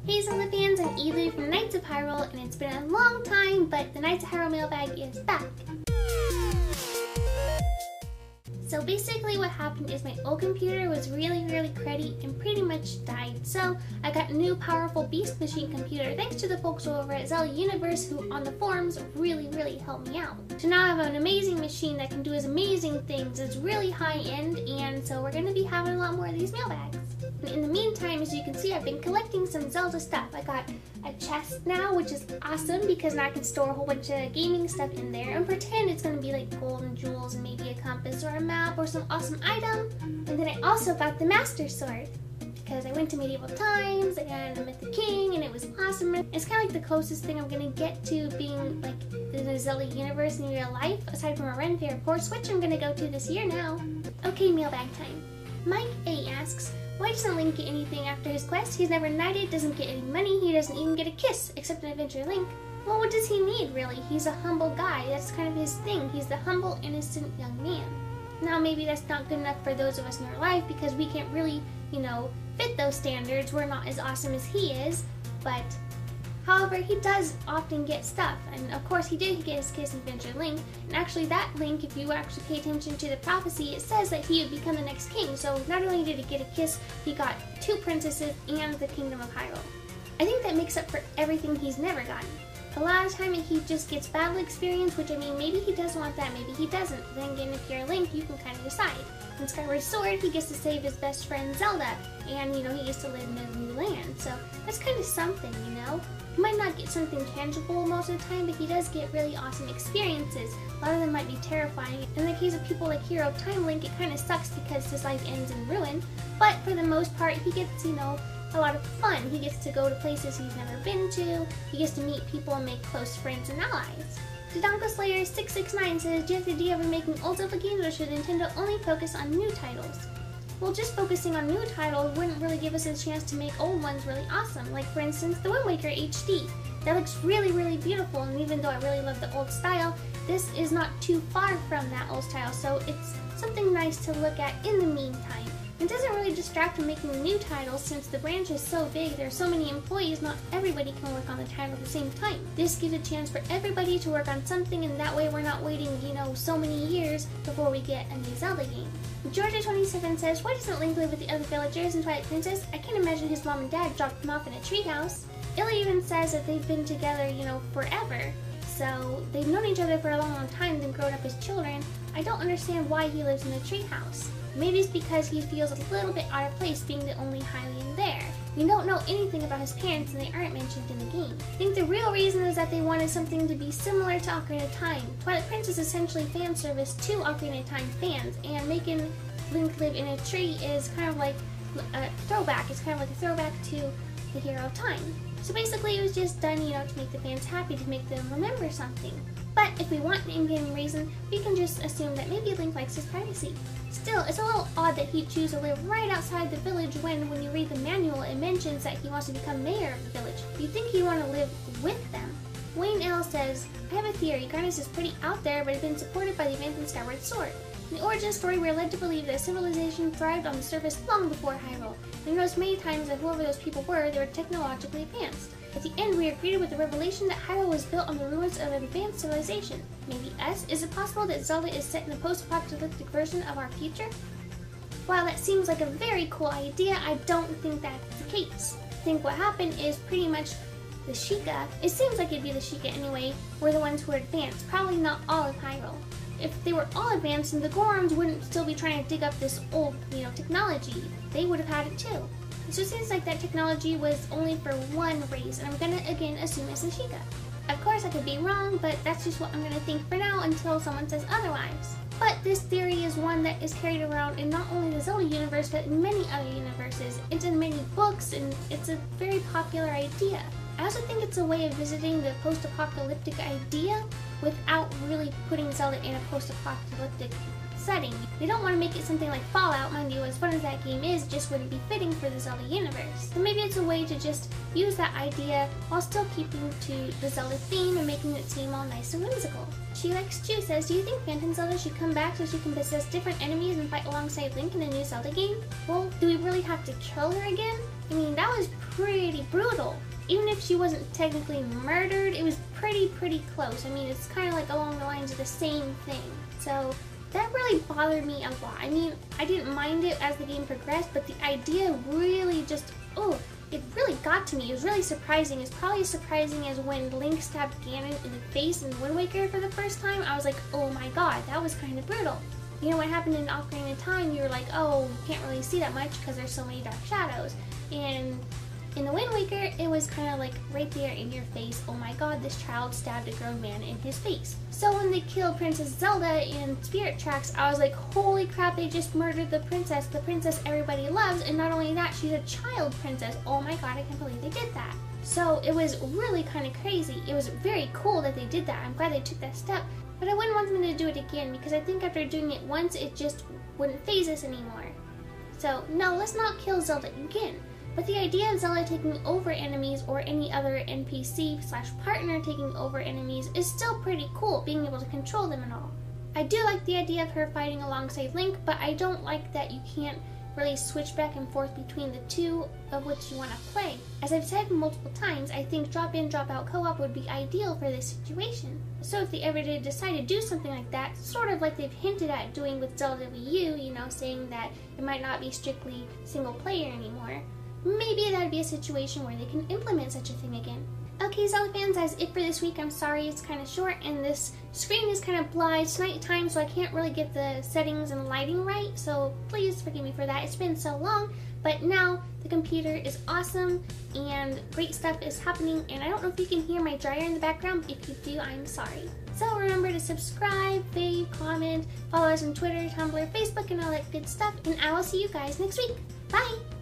Hey Zelda fans, I'm Elu from Knights of Hyrule, and it's been a long time, but the Knights of Hyrule mailbag is back. So basically what happened is my old computer was really cruddy and pretty much died. So I got a new powerful beast machine computer thanks to the folks over at Zelda Universe who on the forums really helped me out. So now I have an amazing machine that can do as amazing things. It's really high end, and so we're going to be having a lot more of these mailbags. And in the meantime, as you can see, I've been collecting some Zelda stuff. I got a chest now, which is awesome because now I can store a whole bunch of gaming stuff in there and pretend it's going to be like golden jewels and maybe a compass or a map or some awesome item. And then I also got the Master Sword because I went to medieval times and I met the king and it was awesome. It's kind of like the closest thing I'm going to get to being like in the Zelda universe in real life, aside from a Ren Fair course, which I'm going to go to this year now. Okay, mailbag time. Mike A asks, why doesn't Link get anything after his quest? He's never knighted, doesn't get any money, he doesn't even get a kiss, except an Adventure Link. Well, what does he need, really? He's a humble guy. That's kind of his thing. He's the humble, innocent young man. Now, maybe that's not good enough for those of us in our life because we can't really, fit those standards. We're not as awesome as he is, but however, he does often get stuff, and of course he did get his kiss in Adventure Link, and actually that Link, if you actually pay attention to the prophecy, it says that he would become the next king, so not only did he get a kiss, he got 2 princesses and the Kingdom of Hyrule. I think that makes up for everything he's never gotten. A lot of time he just gets battle experience, which I mean, maybe he does want that, maybe he doesn't. Then again, if you're a Link, you can kind of decide. In Skyward Sword, he gets to save his best friend Zelda, and he gets to live in a new land, so that's kind of something, He might not get something tangible most of the time, but he does get really awesome experiences. A lot of them might be terrifying. In the case of people like Hero of Time Link, it kind of sucks because his life ends in ruin, but for the most part, he gets, a lot of fun. He gets to go to places he's never been to, he gets to meet people and make close friends and allies. Dodonko Slayer 669 says, do you have the idea of making old Zelda games, or should Nintendo only focus on new titles? Well, just focusing on new titles wouldn't really give us a chance to make old ones really awesome, like for instance the Wind Waker HD. That looks really beautiful, and even though I really love the old style, this is not too far from that old style, so it's something nice to look at in the meantime. It doesn't really distract from making new titles since the branch is so big, there are so many employees, not everybody can work on the title at the same time. This gives a chance for everybody to work on something, and that way we're not waiting, so many years before we get a new Zelda game. Georgia27 says, why doesn't Link live with the other villagers in Twilight Princess? I can't imagine his mom and dad dropped him off in a treehouse. Illa even says that they've been together, forever. So they've known each other for a long time, then grown up as children. I don't understand why he lives in a treehouse. Maybe it's because he feels a little bit out of place being the only Hylian there. We don't know anything about his parents and they aren't mentioned in the game. I think the real reason is that they wanted something to be similar to Ocarina of Time. Twilight Princess is essentially fan service to Ocarina of Time fans, and making Link live in a tree is kind of like a throwback. It's kind of like a throwback to the Hero of Time. So basically it was just done, to make the fans happy, to make them remember something. But if we want an in-game reason, we can just assume that maybe Link likes his privacy. Still, it's a little odd that he'd choose to live right outside the village when you read the manual, it mentions that he wants to become mayor of the village. You'd think he'd want to live with them. Wayne L. says, I have a theory. Garnus is pretty out there, but has been supported by the events in Skyward Sword. In the origin story, we're led to believe that civilization thrived on the surface long before Hyrule. We noticed many times that whoever those people were, they were technologically advanced. At the end, we are greeted with the revelation that Hyrule was built on the ruins of an advanced civilization. Maybe us? Is it possible that Zelda is set in a post-apocalyptic version of our future? While that seems like a very cool idea, I don't think that's the case. I think what happened is pretty much the Sheikah, it seems like it'd be the Sheikah anyway, were the ones who were advanced, probably not all of Hyrule. If they were all advanced, then the Gorons wouldn't still be trying to dig up this old, technology. They would have had it too. So it seems like that technology was only for one race, and I'm gonna again assume it's the Sheikah. Of course I could be wrong, but that's just what I'm gonna think for now until someone says otherwise. But this theory is one that is carried around in not only the Zelda universe, but in many other universes. It's in many books, and it's a very popular idea. I also think it's a way of visiting the post-apocalyptic idea without really putting Zelda in a post-apocalyptic setting. They don't want to make it something like Fallout, mind you, as fun as that game is, just wouldn't be fitting for the Zelda universe. So maybe it's a way to just use that idea while still keeping to the Zelda theme and making it seem all nice and whimsical. She Likes Chew says, do you think Phantom Zelda should come back so she can possess different enemies and fight alongside Link in a new Zelda game? Well, do we really have to kill her again? I mean, that was pretty brutal. Even if she wasn't technically murdered, it was pretty close. I mean, it's kind of like along the lines of the same thing. So that really bothered me a lot. I mean, I didn't mind it as the game progressed, but the idea really just, it really got to me. It was really surprising. It's probably as surprising as when Link stabbed Ganon in the face in Wind Waker for the first time. I was like, oh my god, that was kind of brutal. You know, what happened in Ocarina of Time, you were like, oh, you can't really see that much because there's so many dark shadows. And in the Wind Waker, it was kind of like right there in your face, oh my god, this child stabbed a grown man in his face. So when they killed Princess Zelda in Spirit Tracks, I was like, holy crap, they just murdered the princess everybody loves, and not only that, she's a child princess. Oh my god, I can't believe they did that. So it was really kind of crazy. It was very cool that they did that. I'm glad they took that step, but I wouldn't want them to do it again, because I think after doing it once, it just wouldn't faze us anymore. So no, let's not kill Zelda again. But the idea of Zelda taking over enemies or any other NPC/partner taking over enemies is still pretty cool, being able to control them and all. I do like the idea of her fighting alongside Link, but I don't like that you can't really switch back and forth between the two of which you want to play. As I've said multiple times, I think drop-in, drop-out co-op would be ideal for this situation. So if they ever did decide to do something like that, sort of like they've hinted at doing with Zelda Wii U, you know, saying that it might not be strictly single player anymore, maybe that would be a situation where they can implement such a thing again. Okay, Zelda fans, that's it for this week. I'm sorry it's kind of short and this screen is kind of blind. It's nighttime, so I can't really get the settings and lighting right, so please forgive me for that. It's been so long, but now the computer is awesome and great stuff is happening, and I don't know if you can hear my dryer in the background. If you do, I'm sorry. So remember to subscribe, fave, comment, follow us on Twitter, Tumblr, Facebook, and all that good stuff, and I will see you guys next week. Bye!